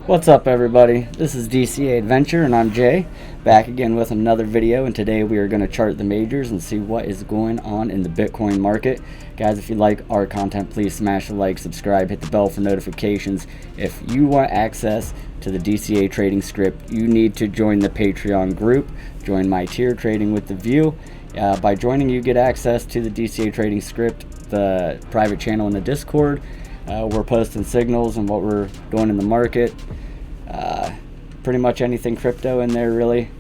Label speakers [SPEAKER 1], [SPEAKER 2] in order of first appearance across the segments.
[SPEAKER 1] What's up, everybody? This is DCA Adventure and I'm Jay, back again with another video, and today we are going to chart the majors and see what is going on in the Bitcoin market. Guys, if you like our content, please smash the like, subscribe, hit the bell for notifications. If you want access to the DCA trading script, you need to join the Patreon group. Join my tier, Trading with the View. By joining, you get access to the DCA trading script, the private channel in the Discord. We're posting signals and what we're doing in the market. Pretty much anything crypto in there, really.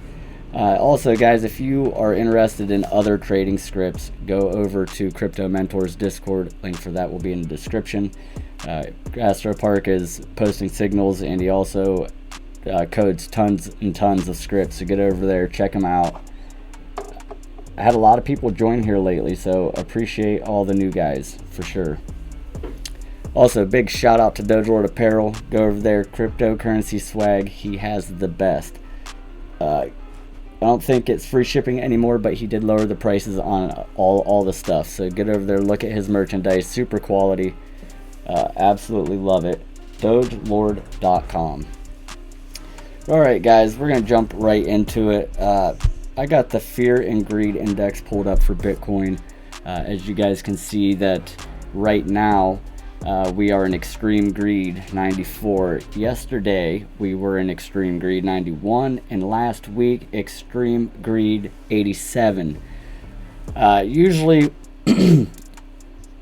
[SPEAKER 1] Also, guys, if you are interested in other trading scripts, go over to Crypto Mentors Discord. Link for that will be in the description. Astropark is posting signals, and he also codes tons and tons of scripts. So get over there, check them out. I had a lot of people join here lately, so appreciate all the new guys for sure. Also, big shout out to Doge Lord Apparel. Go over there, cryptocurrency swag. He has the best. I don't think it's free shipping anymore, but he did lower the prices on all the stuff. So get over there, look at his merchandise. Super quality. Absolutely love it. DogeLord.com. Alright, guys, we're going to jump right into it. I got the Fear and Greed Index pulled up for Bitcoin. As you guys can see that right now, we are in extreme greed 94. Yesterday we were in extreme greed 91, and last week extreme greed 87. Usually you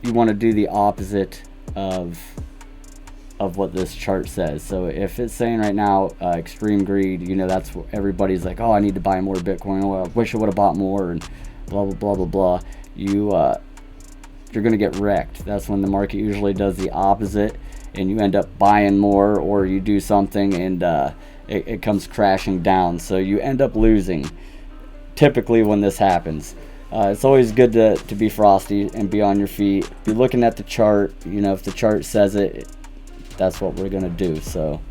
[SPEAKER 1] want to do the opposite of what this chart says. So if it's saying right now extreme greed, you know, that's what everybody's like, oh, I need to buy more Bitcoin, oh, I wish I would have bought more, and blah blah blah blah blah. You're going to get wrecked. That's when the market usually does the opposite, and you end up buying more, or you do something and it comes crashing down. So you end up losing typically when this happens. It's always good to be frosty and be on your feet. Be looking at the chart. You know, if the chart says it, that's what we're going to do. So,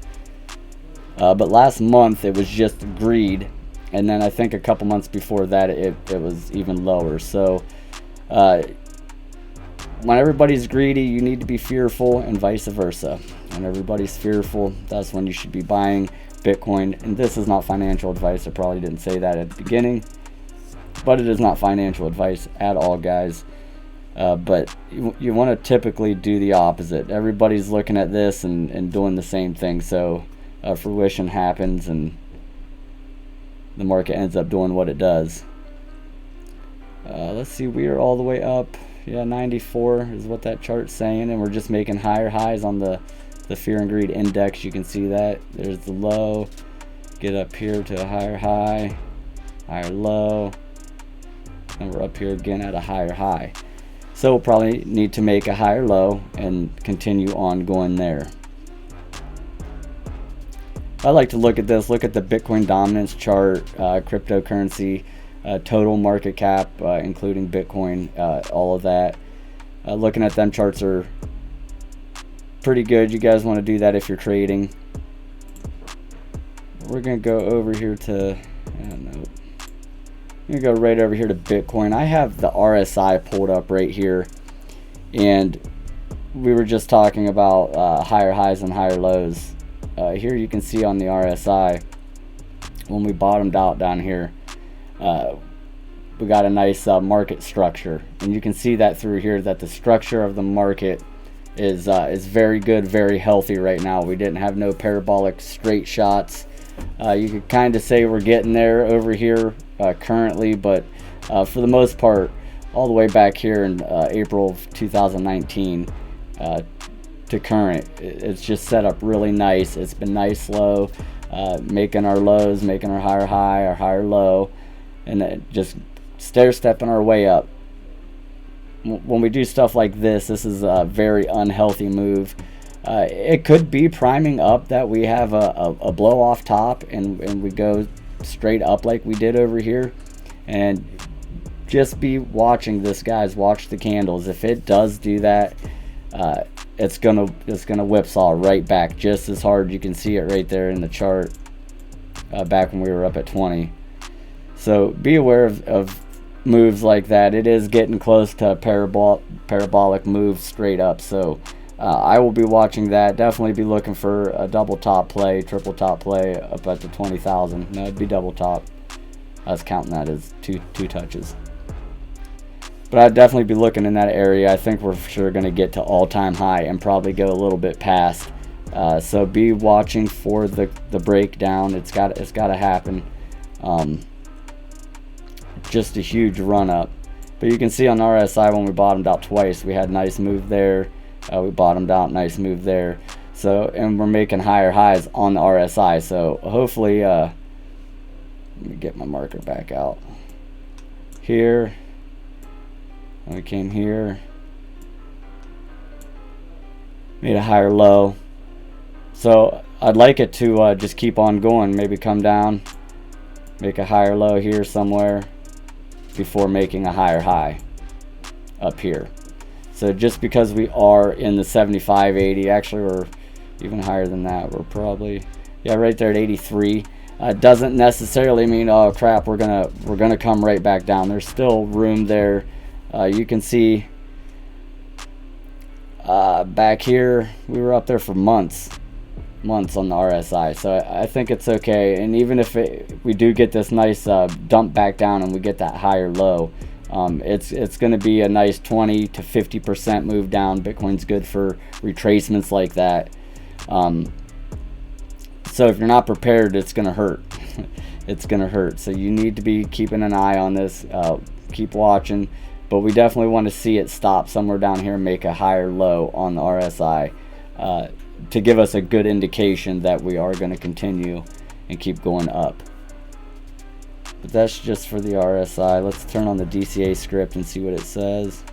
[SPEAKER 1] but last month it was just greed, and then I think a couple months before that it was even lower. So when everybody's greedy, you need to be fearful, and vice versa. When everybody's fearful, that's when you should be buying Bitcoin. And this is not financial advice. I probably didn't say that at the beginning, but it is not financial advice at all, guys. But you want to typically do the opposite. Everybody's looking at this and doing the same thing. So fruition happens, and the market ends up doing what it does. Let's see, we are all the way up. Yeah, 94 is what that chart's saying, and we're just making higher highs on the Fear and Greed Index. You can see that. There's the low. Get up here to a higher high, higher low, and we're up here again at a higher high. So we'll probably need to make a higher low and continue on going there. I like to look at this, look at the Bitcoin dominance chart, cryptocurrency, total market cap, including Bitcoin, all of that. Looking at them charts are pretty good. You guys want to do that if you're trading. We're going to go over here to, I don't know, I'm going to go right over here to Bitcoin. I have the RSI pulled up right here, and we were just talking about higher highs and higher lows. Here you can see on the RSI, when we bottomed out down here, we got a nice market structure, and you can see that through here that the structure of the market is very good, very healthy right now. We didn't have no parabolic straight shots. You could kind of say we're getting there over here currently, but for the most part, all the way back here in April of 2019 to current, it's just set up really nice. It's been nice low, making our lows, making our higher high, our higher low, and just stair-stepping our way up. When we do stuff like this is a very unhealthy move. It could be priming up that we have a blow off top and we go straight up like we did over here, and just be watching this, guys. Watch the candles. If it does do that, it's gonna whipsaw right back just as hard. You can see it right there in the chart back when we were up at 20. So be aware of moves like that. It is getting close to a parabolic move straight up. So I will be watching that. Definitely be looking for a double top play, triple top play up at the 20,000. No, it'd be double top. I was counting that as two touches. But I'd definitely be looking in that area. I think we're for sure going to get to all-time high and probably go a little bit past. So be watching for the breakdown. It's got to happen. Just a huge run up. But you can see on RSI when we bottomed out twice, we had a nice move there. We bottomed out, nice move there. So, and we're making higher highs on the RSI. So hopefully, let me get my marker back out. Here, and we came here, made a higher low. So I'd like it to just keep on going. Maybe come down, make a higher low here somewhere, before making a higher high up here. So just because we are in the 75, 80, actually we're even higher than that. We're probably, yeah, right there at 83. Doesn't necessarily mean, oh crap, we're gonna come right back down. There's still room there. You can see back here we were up there for months on the RSI, so I think it's okay. And even if we do get this nice dump back down and we get that higher low, it's going to be a nice 20 to 50% move down. Bitcoin's good for retracements like that. So if you're not prepared, it's going to hurt. It's going to hurt. So you need to be keeping an eye on this. Keep watching, but we definitely want to see it stop somewhere down here and make a higher low on the RSI. To give us a good indication that we are going to continue and keep going up. But that's just for the RSI. Let's turn on the DCA script and see what it says.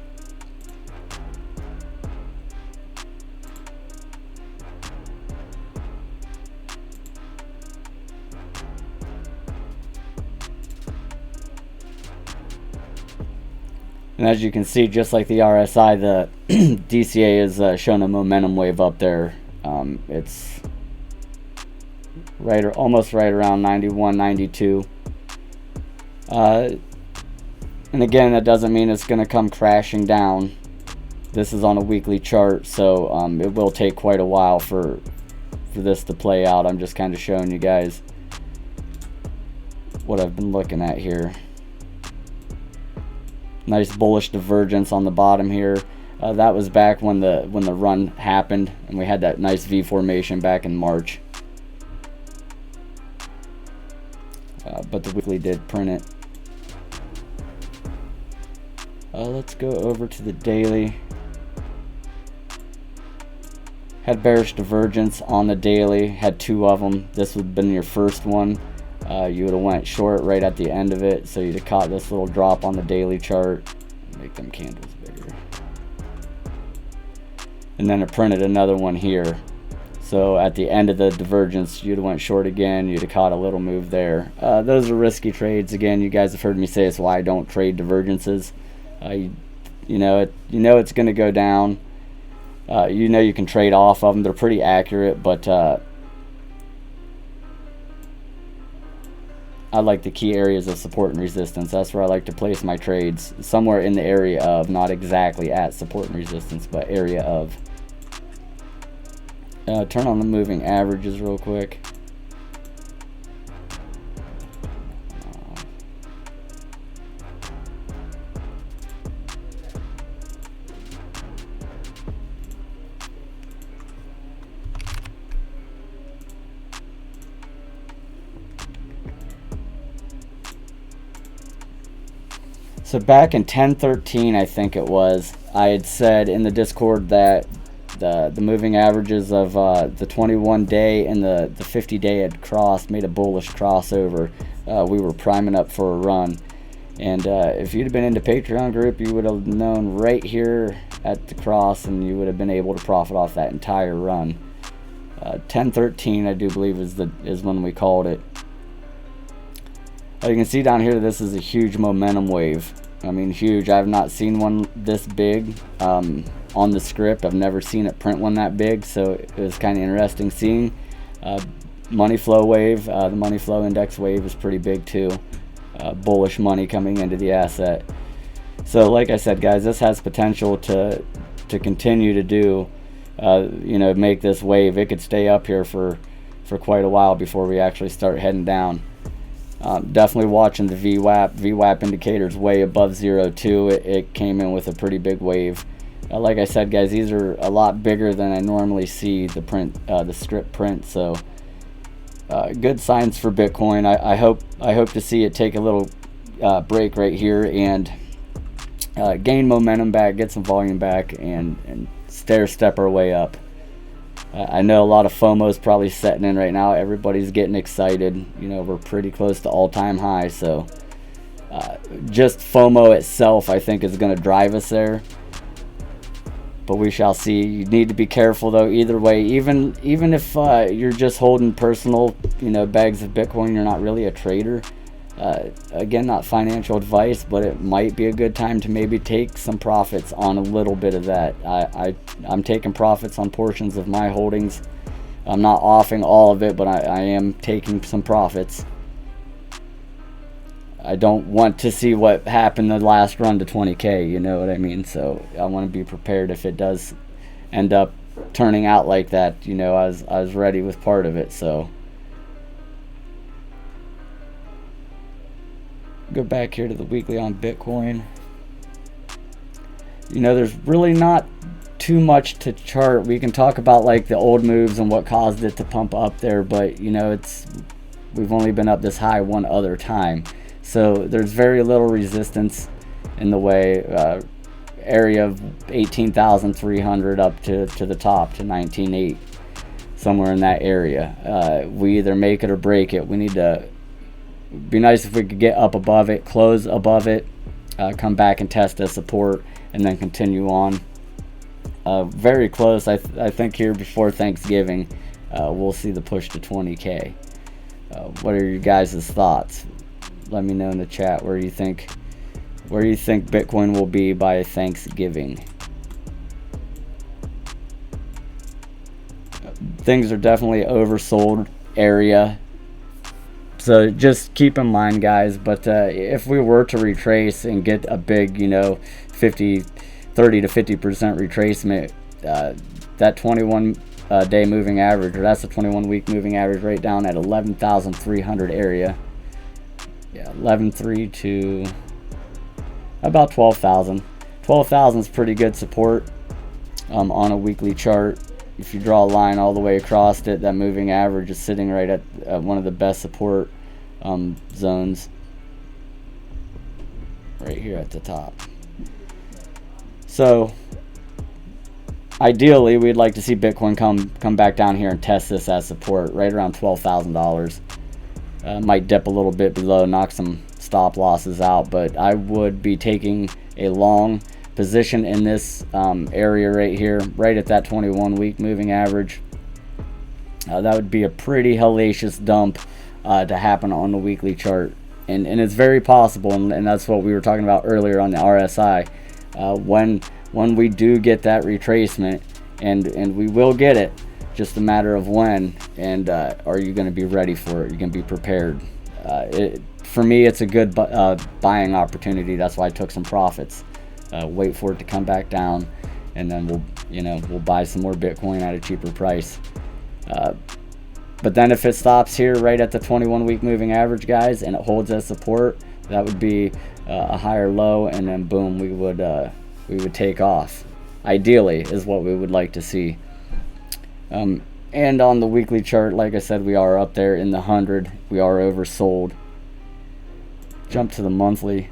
[SPEAKER 1] And as you can see, just like the RSI, the DCA is showing a momentum wave up there. It's almost right around 91, 92. And again, that doesn't mean it's going to come crashing down. This is on a weekly chart, so it will take quite a while for this to play out. I'm just kind of showing you guys what I've been looking at here. Nice bullish divergence on the bottom here. That was back when the run happened, and we had that nice V formation back in March. But the weekly did print it. Let's go over to the daily. Had bearish divergence on the daily. Had two of them. This would have been your first one. You would have went short right at the end of it, so you'd have caught this little drop on the daily chart. Make them candles bigger. And then it printed another one here. So at the end of the divergence, you'd have went short again. You'd have caught a little move there. Those are risky trades. Again, you guys have heard me say it's why I don't trade divergences. You know it's going to go down. You know you can trade off of them. They're pretty accurate, but I like the key areas of support and resistance. That's where I like to place my trades, somewhere in the area of, not exactly at support and resistance, but area of. Turn on the moving averages real quick. So back in 1013, I think it was, I had said in the Discord that the moving averages of the 21-day and the 50-day had crossed, made a bullish crossover. We were priming up for a run. And if you'd have been into Patreon group, you would have known right here at the cross, and you would have been able to profit off that entire run. 1013, I do believe, is when we called it. You can see down here, this is a huge momentum wave. I mean, huge. I've not seen one this big on the script. I've never seen it print one that big, so it was kind of interesting seeing. Money flow wave, the money flow index wave is pretty big too. Bullish money coming into the asset. So like I said, guys, this has potential to continue to do you know, make this wave. It could stay up here for quite a while before we actually start heading down. Definitely watching the VWAP. VWAP indicator's way above 0.2. It came in with a pretty big wave. Like I said, guys, these are a lot bigger than I normally see the print, the script print. So good signs for Bitcoin. I hope to see it take a little break right here and gain momentum back, get some volume back, and step our way up. I know a lot of FOMO is probably setting in right now. Everybody's getting excited. You know, we're pretty close to all-time high. So just FOMO itself, I think, is going to drive us there. But we shall see. You need to be careful, though, either way. Even if you're just holding personal, you know, bags of Bitcoin, you're not really a trader. Again, not financial advice, but it might be a good time to maybe take some profits on a little bit of that. I'm taking profits on portions of my holdings. I'm not offing all of it, but I am taking some profits. I don't want to see what happened the last run to 20K, you know what I mean? So I want to be prepared if it does end up turning out like that. You know, I was ready with part of it. So go back here to the weekly on Bitcoin. You know, there's really not too much to chart. We can talk about like the old moves and what caused it to pump up there, but you know, we've only been up this high one other time. So there's very little resistance in the way. Area of 18,300 up to the top to 19.8, somewhere in that area. We either make it or break it. We need to be nice if we could get up above it, close above it, come back and test as support, and then continue on. Very close. I think here before Thanksgiving, we'll see the push to 20K. What are your guys' thoughts? Let me know in the chat where you think Bitcoin will be by Thanksgiving. Things are definitely oversold area, so just keep in mind, guys. But if we were to retrace and get a big, you know, 30 to 50% retracement, that 21 day moving average, or that's the 21 week moving average, right down at 11,300 area. Yeah, 11.3 to about 12,000. 12,000 is pretty good support on a weekly chart. If you draw a line all the way across it, that moving average is sitting right at one of the best support zones, right here at the top. So ideally, we'd like to see Bitcoin come back down here and test this as support right around $12,000. Might dip a little bit below, knock some stop losses out, but I would be taking a long position in this area right here, right at that 21 week moving average. That would be a pretty hellacious dump to happen on the weekly chart, and it's very possible, and that's what we were talking about earlier on the RSI. When we do get that retracement, and we will get it, just a matter of when, and are you going to be ready for it? You're going to be prepared. For me, it's a good buying opportunity. That's why I took some profits. Wait for it to come back down, and then we'll buy some more Bitcoin at a cheaper price. But then if it stops here right at the 21 week moving average, guys, and it holds as support, that would be a higher low, and then boom, we would take off. Ideally is what we would like to see. And on the weekly chart, like I said, we are up there in the 100. We are oversold. Jump to the monthly.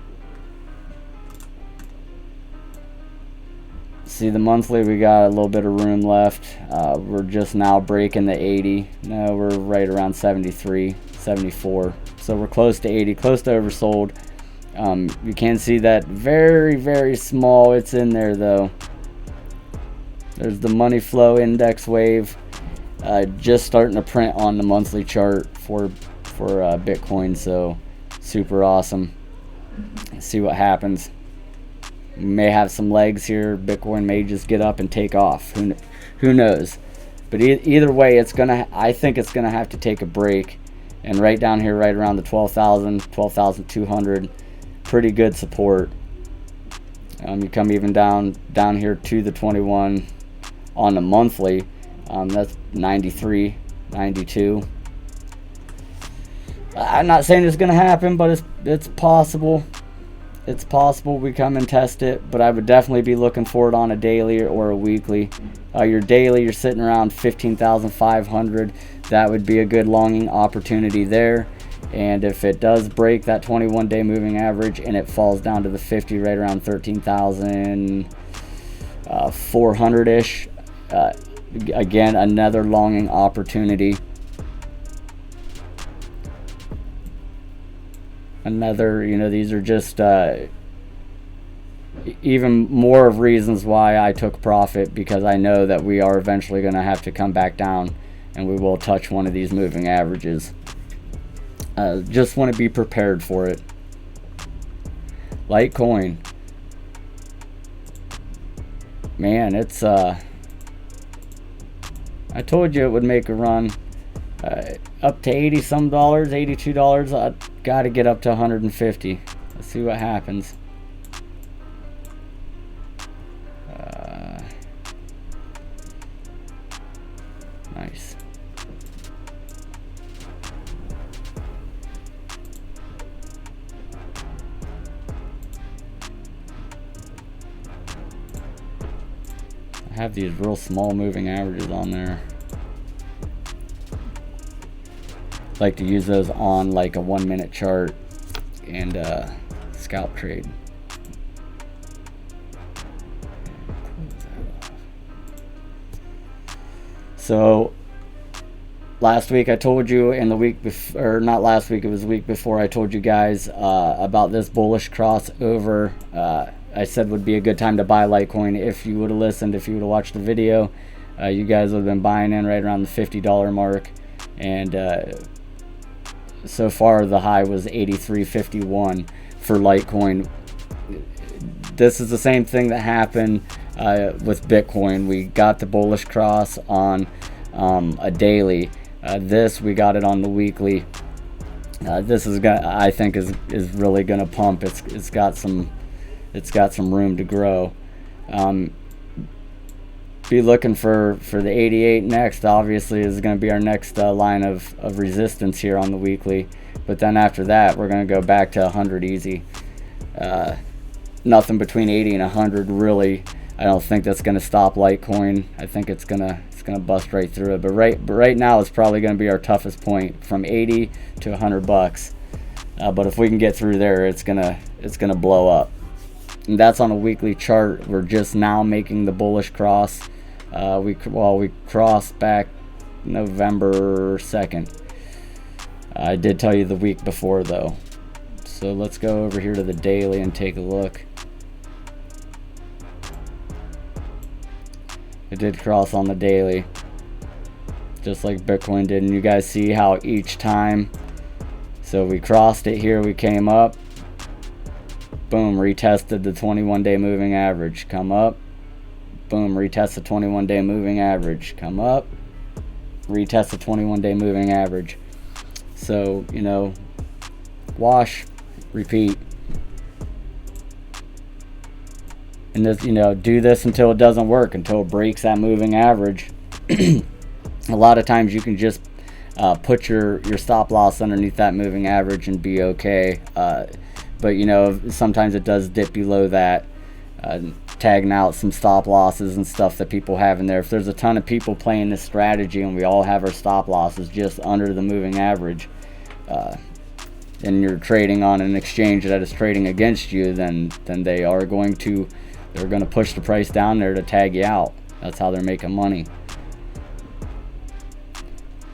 [SPEAKER 1] See the monthly, we got a little bit of room left. We're just now breaking the 80. No, we're right around 73, 74. So we're close to 80, close to oversold. You can see that very, very small. It's in there though. There's the money flow index wave, just starting to print on the monthly chart for Bitcoin. So super awesome. Let's see what happens. We may have some legs here. Bitcoin may just get up and take off. Who knows? But either way, I think it's gonna have to take a break. And right down here, right around the 12,000, 12,200, pretty good support. You come even down here to the 21. on the monthly. That's 93, 92. I'm not saying it's going to happen, but it's possible. It's possible we come and test it, but I would definitely be looking for it on a daily or a weekly. Your daily, you're sitting around 15,500. That would be a good longing opportunity there. And if it does break that 21-day moving average and it falls down to the 50, right around 13,400-ish, again, another longing opportunity. Another, these are just even more of reasons why I took profit, because I know that we are eventually going to have to come back down and we will touch one of these moving averages. Just want to be prepared for it. Litecoin, man, it's I told you it would make a run. Up to 80 some dollars, $82. I got to get up to 150. Let's see what happens. Nice. I have these real small moving averages on there. Like to use those on like a 1 minute chart and scalp trade. So last week I told you, and the week before, or not last week, it was the week before, I told you guys about this bullish crossover. I said would be a good time to buy Litecoin. If you would have listened, if you would have watched the video, you guys would have been buying in right around the $50 mark. And so far the high was 83.51 for Litecoin. This is the same thing that happened with Bitcoin. We got the bullish cross on a daily. This we got it on the weekly. This is I think is really gonna pump. It's got some room to grow. Be looking for the 88 next. Obviously is going to be our next line of resistance here on the weekly, but then after that we're going to go back to 100 easy. Nothing between 80 and 100 really. I don't think that's going to stop Litecoin. I think it's gonna bust right through it, but right now it's probably going to be our toughest point, from 80 to 100 bucks. But if we can get through there, it's gonna blow up. And that's on a weekly chart. We're just now making the bullish cross. We crossed back November 2nd. I did tell you the week before though. So let's go over here to the daily and take a look. It did cross on the daily, just like Bitcoin did. And you guys see how each time, so we crossed it here, we came up, boom, retested the 21-day moving average, come up, boom, retest the 21-day moving average, come up, retest the 21-day moving average. So, wash, repeat. And this, do this until it doesn't work, until it breaks that moving average. A lot of times you can just put your stop loss underneath that moving average and be okay. But sometimes it does dip below that, tagging out some stop losses and stuff that people have in there. If there's a ton of people playing this strategy and we all have our stop losses just under the moving average, and you're trading on an exchange that is trading against you, then they're going to push the price down there to tag you out. That's how they're making money.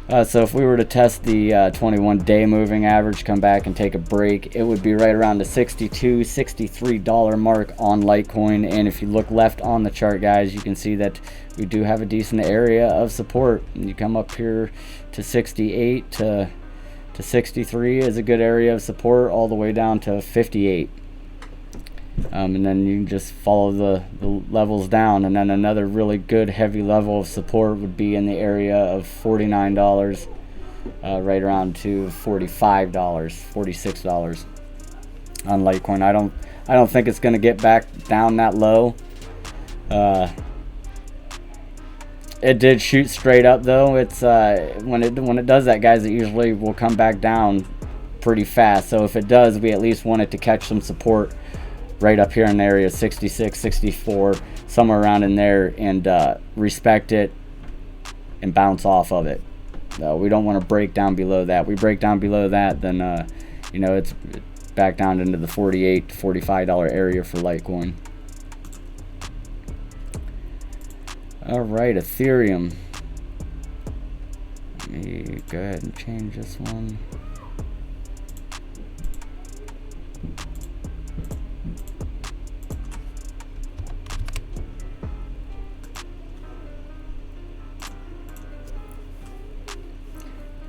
[SPEAKER 1] So if we were to test the 21-day moving average, come back and take a break, it would be right around the $62, $63 mark on Litecoin. And if you look left on the chart, guys, you can see that we do have a decent area of support. And you come up here to 68 to 63 is a good area of support, all the way down to 58. And then you can just follow the levels down, and then another really good heavy level of support would be in the area of $49, right around to $45, $46 on Litecoin. I don't think it's going to get back down that low. It did shoot straight up though. It's when it does that, guys, it usually will come back down pretty fast. So if it does, we at least want it to catch some support right up here in the area 66, 64, somewhere around in there, and respect it and bounce off of it. We don't want to break down below that. We break down below that, then you know, it's back down into the $48 to $45 area for Litecoin. All right, Ethereum. Let me go ahead and change this one.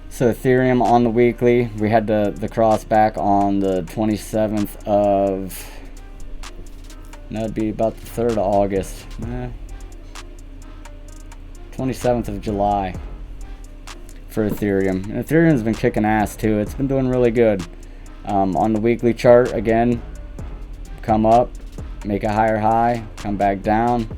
[SPEAKER 1] So Ethereum on the weekly, we had the cross back on the 27th of, that'd be about the 3rd of August. 27th of July for Ethereum. And Ethereum's been kicking ass too. It's been doing really good. On the weekly chart, again, come up, make a higher high, come back down,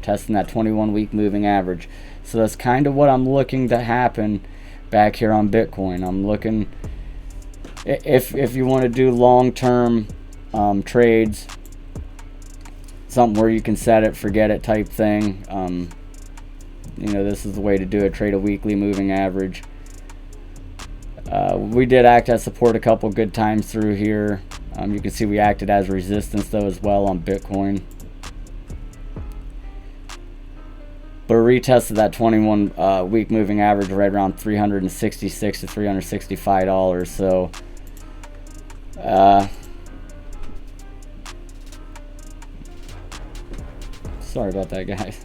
[SPEAKER 1] testing that 21-week moving average. So that's kind of what I'm looking to happen back here on Bitcoin. I'm looking, if you want to do long-term trades, something where you can set it, forget it type thing, you know, this is the way to do it. Trade a weekly moving average. We did act as support a couple good times through here. You can see we acted as resistance though as well on Bitcoin. But retested that 21 week moving average right around $366 to $365. So sorry about that, guys.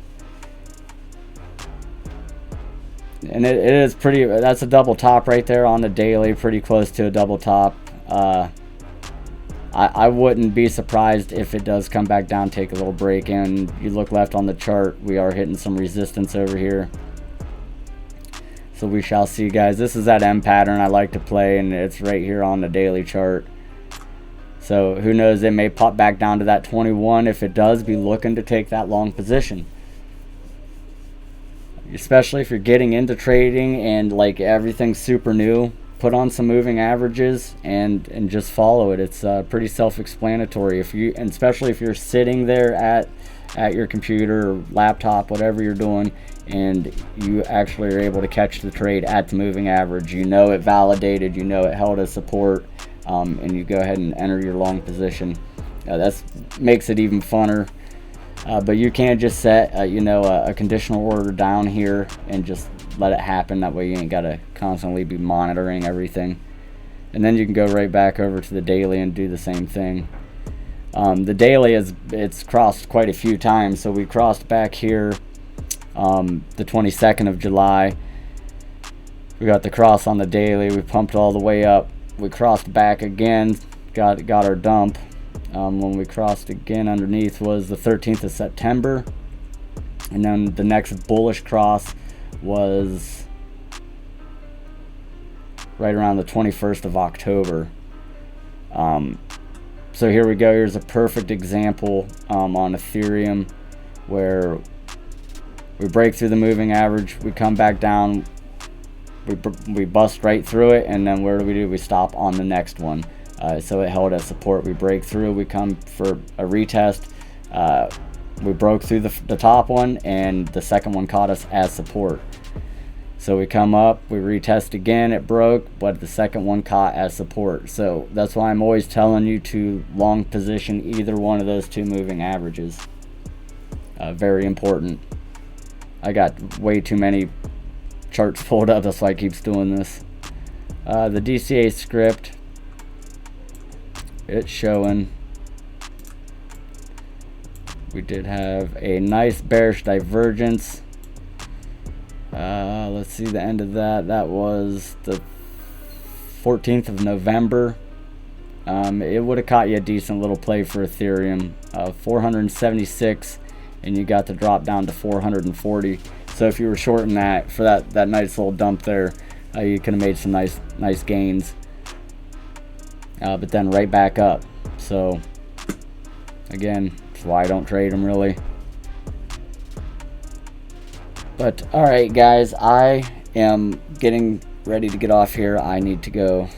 [SPEAKER 1] And it is pretty, that's a double top right there on the daily, pretty close to a double top. I wouldn't be surprised if it does come back down, take a little break, and you look left on the chart, we are hitting some resistance over here. So we shall see, guys. This is that M pattern I like to play, and it's right here on the daily chart. So who knows, it may pop back down to that 21. If it does, be looking to take that long position. Especially if you're getting into trading and like everything's super new, put on some moving averages and just follow it. It's pretty self-explanatory. If you, and especially if you're sitting there at your computer or laptop, whatever you're doing, and you actually are able to catch the trade at the moving average, you know it validated, you know it held as support, and you go ahead and enter your long position. That makes it even funner. But you can just set you know, a conditional order down here and just let it happen. That way you ain't got to constantly be monitoring everything. And then you can go right back over to the daily and do the same thing. The daily it's crossed quite a few times. So we crossed back here the 22nd of July. We got the cross on the daily. We pumped all the way up. We crossed back again, got our dump. When we crossed again underneath was the 13th of September. And then the next bullish cross was right around the 21st of October. So here we go. Here's a perfect example on Ethereum where we break through the moving average, we come back down, we bust right through it, and then where do? We stop on the next one. So it held as support. We break through, we come for a retest. We broke through the top one, and the second one caught us as support. So we come up, we retest again, it broke, but the second one caught as support. So that's why I'm always telling you to long position either one of those two moving averages. Very important. I got way too many charts pulled up, that's why I keep doing this. The DCA script, it's showing we did have a nice bearish divergence. Let's see the end of that. That was the 14th of November. It would have caught you a decent little play for Ethereum. 476, and you got the drop down to 440. So if you were shorting that for that nice little dump there, you could have made some nice gains. But then right back up. So again, that's why I don't trade them really. But alright guys, I am getting ready to get off here. I need to go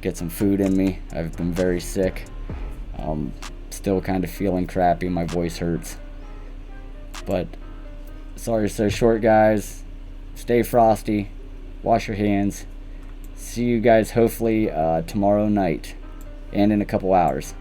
[SPEAKER 1] get some food in me. I've been very sick. Still kind of feeling crappy. My voice hurts. But sorry so short, guys. Stay frosty. Wash your hands. See you guys hopefully tomorrow night and in a couple hours.